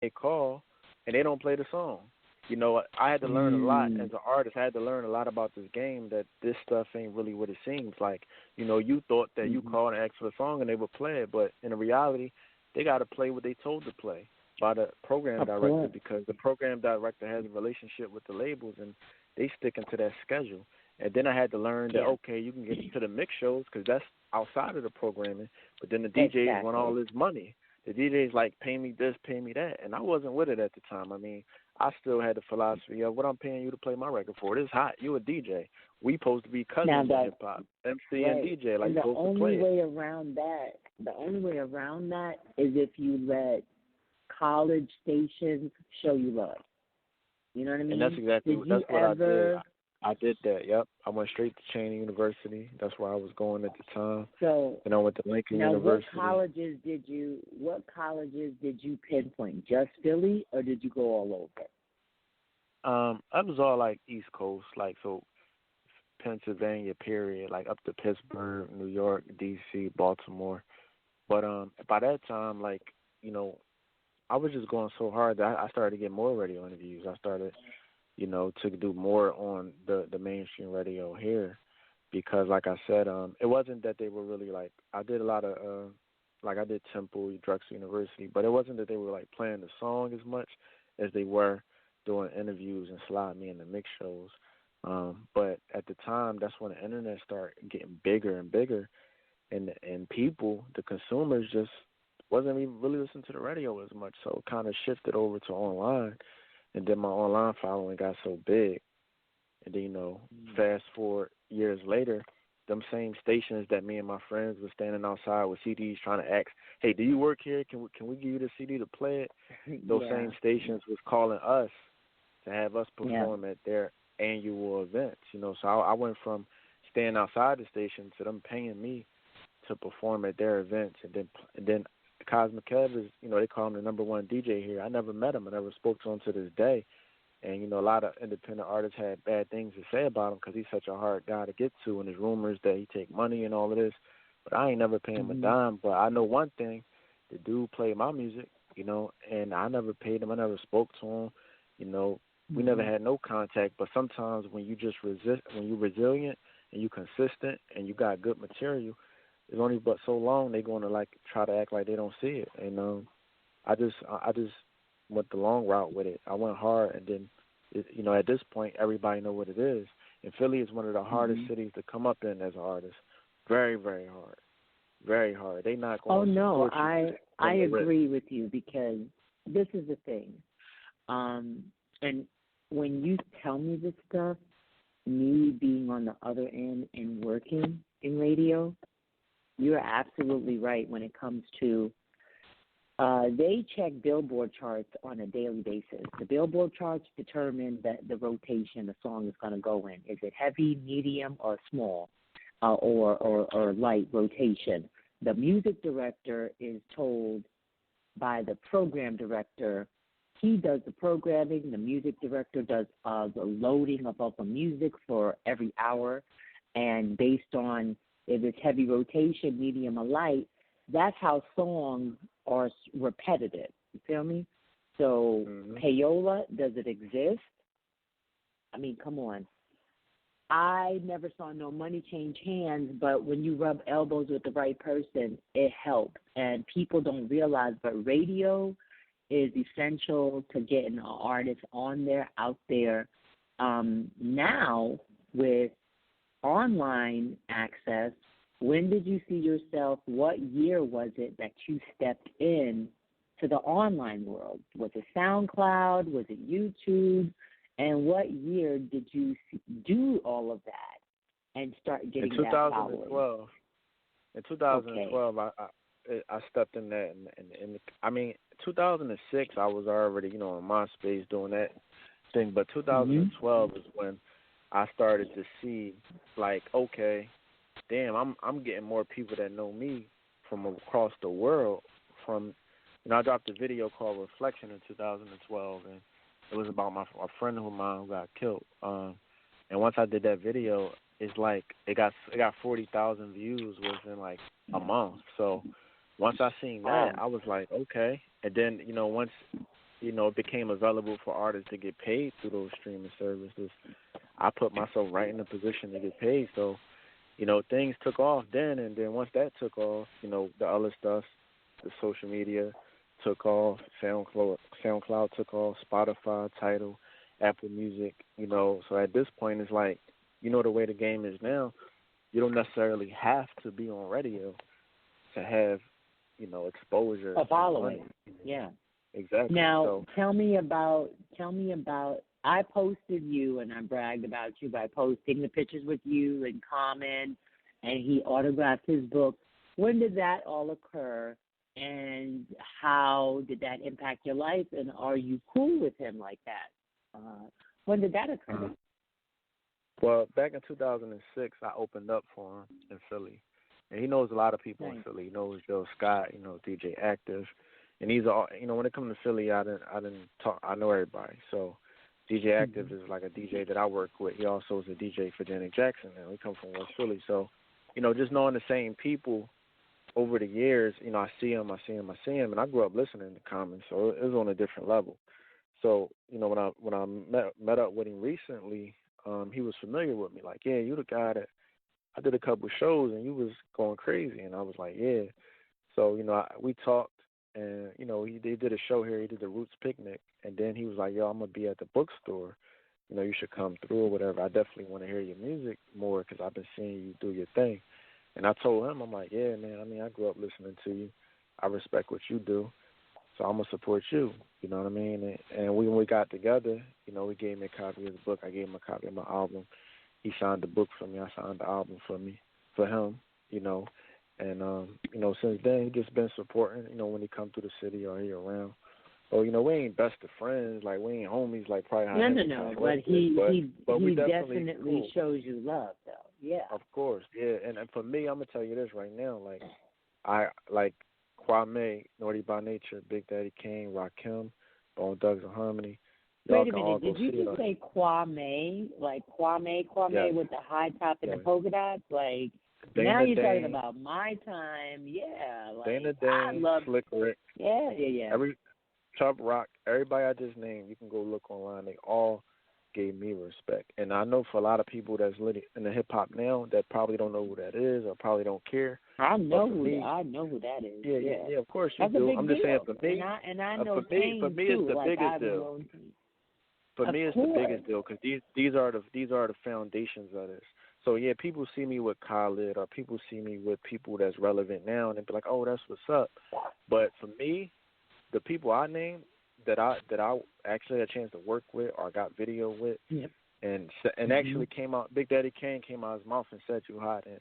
they call and they don't play the song. You know, I had to learn a lot as an artist. I had to learn a lot about this game, that this stuff ain't really what it seems like. You know, you thought that you called and asked for the song and they would play it, but in reality, they got to play what they told to play by the program director, because the program director has a relationship with the labels and they sticking to that schedule. And then I had to learn that, okay, you can get into the mix shows because that's outside of the programming, but then the DJs want all this money. The DJs like, pay me this, pay me that, and I wasn't with it at the time. I mean, I still had the philosophy of what I'm paying you to play my record for. It is hot. You a DJ. We supposed to be cousins in hip hop, MC and DJ. Like, and the supposed to only play way around that is if you let college stations show you love. You know what I mean? And that's exactly what I did. I did that. Yep, I went straight to Cheney University. That's where I was going at the time. So, and I went to Lincoln University. What colleges did you pinpoint? Just Philly, or did you go all over? I was all like East Coast, like so Pennsylvania, period, like up to Pittsburgh, New York, DC, Baltimore. But by that time, like, you know, I was just going so hard that I started to get more radio interviews. I started, you know, to do more on the mainstream radio here, because like I said, it wasn't that they were really like, I did a lot of like I did Temple, Drexel University, but it wasn't that they were like playing the song as much as they were doing interviews and sliding me in the mix shows. But at the time, that's when the internet started getting bigger and bigger, and people, the consumers, just wasn't even really listening to the radio as much, so it kind of shifted over to online, and then my online following got so big, and then, you know, fast forward years later, them same stations that me and my friends were standing outside with CDs trying to ask, hey, do you work here? Can we give you the CD to play it? Those same stations was calling us to have us perform at their annual events, you know. So I went from staying outside the station to them paying me to perform at their events, and then Cosmic Kev is, you know, they call him the number one DJ here. I never met him. I never spoke to him to this day. And, you know, a lot of independent artists had bad things to say about him because he's such a hard guy to get to, and there's rumors that he take money and all of this. But I ain't never paid him a dime. But I know one thing, the dude played my music, you know, and I never paid him. I never spoke to him. You know, we never had no contact. But sometimes when you just when you're resilient and you consistent and you got good material, it's only but so long they're going to like try to act like they don't see it. And I just went the long route with it. I went hard, and then, you know, at this point, everybody know what it is. And Philly is one of the hardest cities to come up in as an artist. Very, very hard. Very hard. They not going to support you. I agree with you, because this is the thing. And when you tell me this stuff, me being on the other end and working in radio, you're absolutely right when it comes to they check Billboard charts on a daily basis. The Billboard charts determine the rotation the song is going to go in. Is it heavy, medium, or small, or light rotation? The music director is told by the program director. He does the programming. The music director does the loading of all the music for every hour, and based on if it's heavy rotation, medium, or light, that's how songs are repetitive. You feel me? So payola, does it exist? I mean, come on. I never saw no money change hands, but when you rub elbows with the right person, it helps. And people don't realize, but radio is essential to getting an artist on there, out there. Now, with online access, when did you see yourself, what year was it that you stepped in to the online world? Was it SoundCloud? Was it YouTube? And what year did you do all of that and start getting that following? In 2012, I stepped in that. And I mean, 2006, I was already, you know, on MySpace doing that thing. But 2012 is when I started to see, like, okay, damn, I'm getting more people that know me from across the world. From, you know, I dropped a video called Reflection in 2012, and it was about a friend of mine who got killed. And once I did that video, it's like it got 40,000 views within like a month. So once I seen that, I was like, okay. And then, you know, once it became available for artists to get paid through those streaming services, I put myself right in a position to get paid. So, things took off then, and then once that took off, the other stuff, the social media took off, SoundCloud took off, Spotify, Tidal, Apple Music, So at this point, it's like, the way the game is now, you don't necessarily have to be on radio to have, exposure. A following. Yeah. Exactly. Now, so, tell me about. I posted you, and I bragged about you by posting the pictures with you and Common, and he autographed his book. When did that all occur, and how did that impact your life? And are you cool with him like that? When did that occur? Well, back in 2006, I opened up for him in Philly, and he knows a lot of people in Philly. He knows Joe Scott, DJ Active, and these are, when it comes to Philly, I didn't talk. I know everybody. So DJ Active is like a DJ that I work with. He also is a DJ for Janet Jackson. Now we come from West Philly, so just knowing the same people over the years, I see him, and I grew up listening to Common, so it was on a different level. So when I met up with him recently, he was familiar with me. Like, yeah, you the guy that I did a couple of shows and you was going crazy, and I was like, yeah. So we talked, and they did a show here. He did the Roots Picnic, and then he was like, yo, I'm gonna be at the bookstore. You should come through or whatever. I definitely want to hear your music more because I've been seeing you do your thing. And I told him, I'm like, yeah, man. I mean, I grew up listening to you. I respect what you do, so I'm gonna support you. You know what I mean? And when we got together, we gave me a copy of the book. I gave him a copy of my album. He signed the book for me. I signed the album for him. And since then he just been supporting. When he come to the city or he around. Oh, we ain't best of friends. Like we ain't homies. Like probably how no. But he definitely cool. shows you love, though. Yeah. Of course, yeah. And for me, I'm gonna tell you this right now. Like I like Kwame, Naughty by Nature, Big Daddy Kane, Rakim, Bone Thugs and Harmony. Wait a minute, did you just say Kwame? Like Kwame yes. with the high top and the polka dots? Like, Dana now you're Dane, talking about my time. Yeah. Like, Dana Dane, I love Slick Rick. Yeah. Every Chubb Rock, everybody I just named, you can go look online. They all gave me respect. And I know for a lot of people that's in the hip-hop now that probably don't know who that is or probably don't care. I know who that is. Yeah, of course you That's do. a big I'm just deal. saying for me, and I know for me it's the biggest deal. For me, it's the biggest deal because these are the foundations of this. So yeah, people see me with Khalid or people see me with people that's relevant now, and they be like, "Oh, that's what's up." But for me, the people I named that I actually had a chance to work with or got video with, and actually came out. Big Daddy Kane came out his mouth and said you hot, and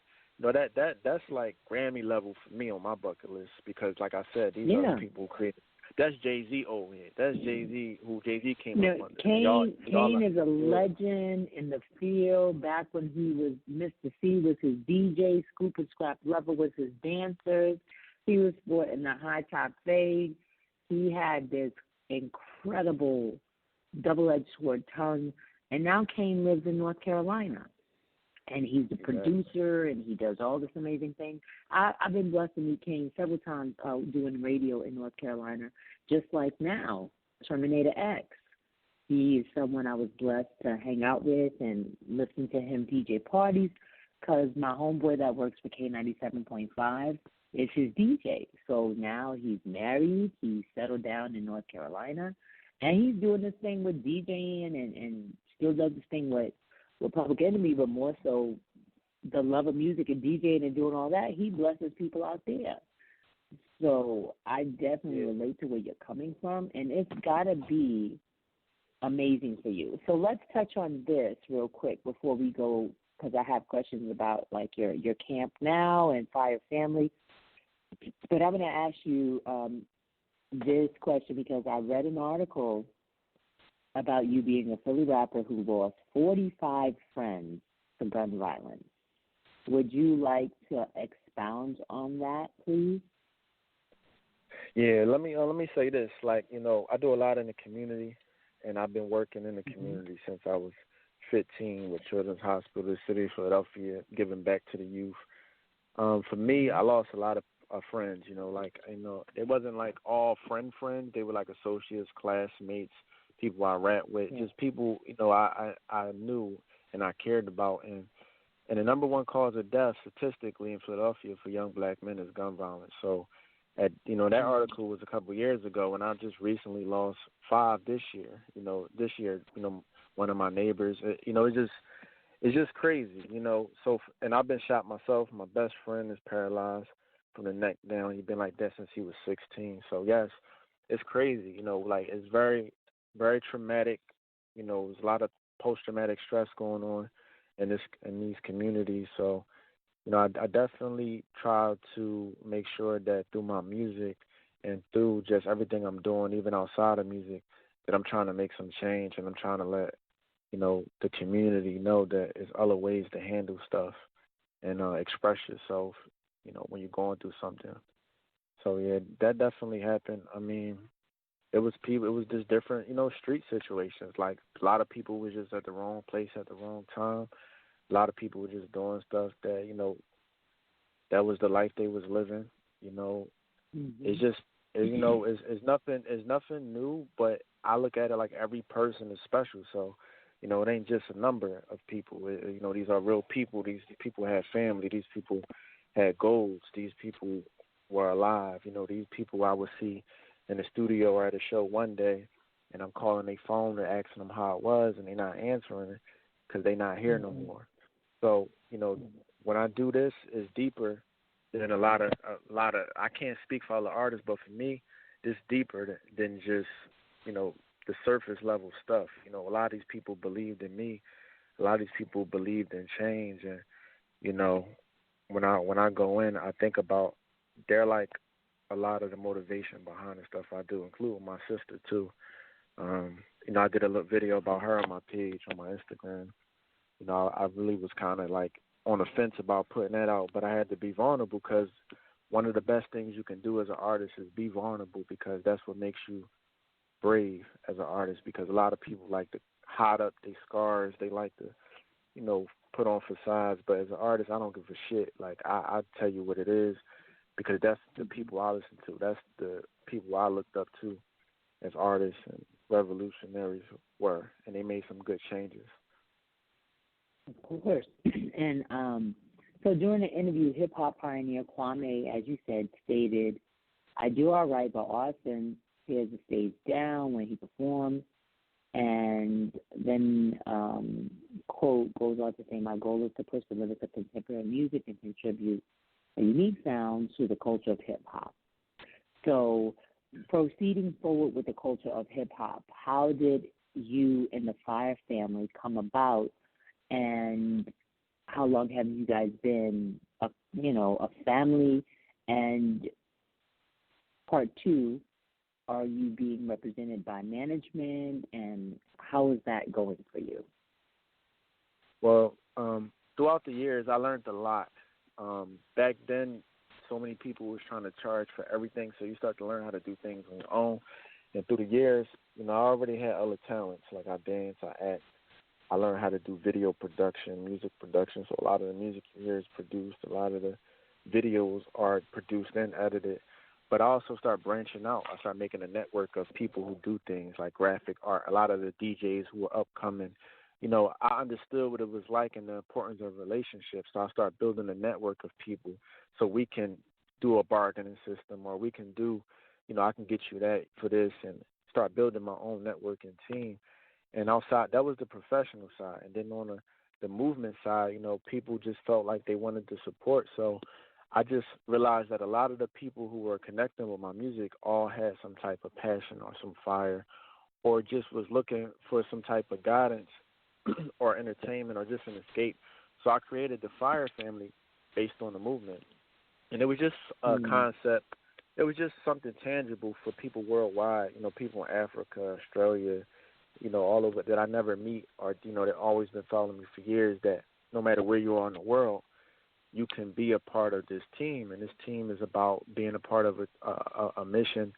that's like Grammy level for me on my bucket list because, like I said, these are the people who created. That's Jay-Z over here. That's Jay-Z, who Jay-Z came up under. Kane is a legend in the field. Back when he was Mr. C was his DJ, Scoop and Scrap Lover was his dancers. He was sporting the high top fade. He had this incredible double-edged sword tongue. And now Kane lives in North Carolina. And he's a producer, and he does all this amazing things. I've been blessed to meet Kane several times doing radio in North Carolina, just like now, Terminator X. He is someone I was blessed to hang out with and listen to him DJ parties because my homeboy that works for K97.5 is his DJ. So now he's married. He's settled down in North Carolina, and he's doing this thing with DJing and still does this thing with Public Enemy, but more so the love of music and DJing and doing all that. He blesses people out there. So I definitely relate to where you're coming from, and it's got to be amazing for you. So let's touch on this real quick before we go, because I have questions about, like, your camp now and Fire Family. But I'm going to ask you this question because I read an article about you being a Philly rapper who lost 45 friends to gun violence. Would you like to expound on that, please? Yeah, let me say this. Like, I do a lot in the community, and I've been working in the community since I was 15 with Children's Hospital, the city of Philadelphia, giving back to the youth. For me, I lost a lot of of friends. Like it wasn't like all friends. They were like associates, classmates, people I rap with, just people I knew and I cared about. And the number one cause of death statistically in Philadelphia for young black men is gun violence. So, that article was a couple of years ago, and I just recently lost 5 this year. This year, one of my neighbors. It's just crazy. So, and I've been shot myself. My best friend is paralyzed from the neck down. He's been like that since he was 16. So yes, it's crazy. Like it's very, very traumatic. There's a lot of post-traumatic stress going on in these communities. So, I definitely try to make sure that through my music and through just everything I'm doing, even outside of music, that I'm trying to make some change, and I'm trying to let the community know that there's other ways to handle stuff and express yourself, when you're going through something. So yeah, that definitely happened. I mean, it was just different, street situations. Like a lot of people was just at the wrong place at the wrong time. A lot of people were just doing stuff that, that was the life they was living. It's just, it's nothing new, but I look at it like every person is special. So, it ain't just a number of people. These are real people. These people had family. These people had goals. These people were alive. These people I would see in the studio or at a show one day, and I'm calling their phone and asking them how it was, and they're not answering it because they're not here no more. So, when I do this, it's deeper than a lot of. I can't speak for other artists, but for me, it's deeper than just, the surface level stuff. A lot of these people believed in me. A lot of these people believed in change, and when I go in, I think about they're like a lot of the motivation behind the stuff I do, including my sister too. I did a little video about her on my page on my Instagram. I really was kind of like on the fence about putting that out, but I had to be vulnerable because one of the best things you can do as an artist is be vulnerable, because that's what makes you brave as an artist. Because a lot of people like to hide up their scars. They like to, put on facades. But as an artist, I don't give a shit. Like, I tell you what it is, because that's the people I listen to. That's the people I looked up to as artists and revolutionaries were, and they made some good changes. Of course. And so during the interview, hip-hop pioneer Kwame, as you said, stated, "I do all right, but Arson tears the stage down when he performs." And then, quote, goes on to say, "My goal is to push the limits of contemporary music and contribute a unique sound to the culture of hip-hop." So proceeding forward with the culture of hip-hop, how did you and the Fire family come about, and how long have you guys been a family? And part two, are you being represented by management, and how is that going for you? Well, throughout the years, I learned a lot. Back then, so many people was trying to charge for everything, so you start to learn how to do things on your own. And through the years, I already had other talents, like I dance, I act. I learned how to do video production, music production, so a lot of the music you hear is produced, a lot of the videos are produced and edited. But I also start branching out. I start making a network of people who do things like graphic art, a lot of the DJs who are upcoming. I understood what it was like and the importance of relationships, so I start building a network of people so we can do a bargaining system, or we can do, I can get you that for this, and start building my own network and team. And outside, that was the professional side. And then on the movement side, people just felt like they wanted to support. So I just realized that a lot of the people who were connecting with my music all had some type of passion or some fire, or just was looking for some type of guidance or entertainment or just an escape. So I created the Fire Family based on the movement. And it was just a concept. It was just something tangible for people worldwide, people in Africa, Australia, all over, that I never meet, or, that always been following me for years, that no matter where you are in the world, you can be a part of this team. And this team is about being a part of a mission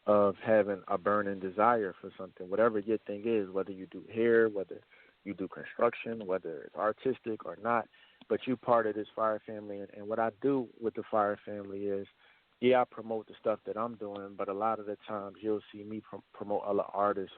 of having a burning desire for something, whatever your thing is, whether you do hair, whether you do construction, whether it's artistic or not, but you part of this Fire Family. And what I do with the Fire Family is yeah, I promote the stuff that I'm doing, but a lot of the times you'll see me promote other artists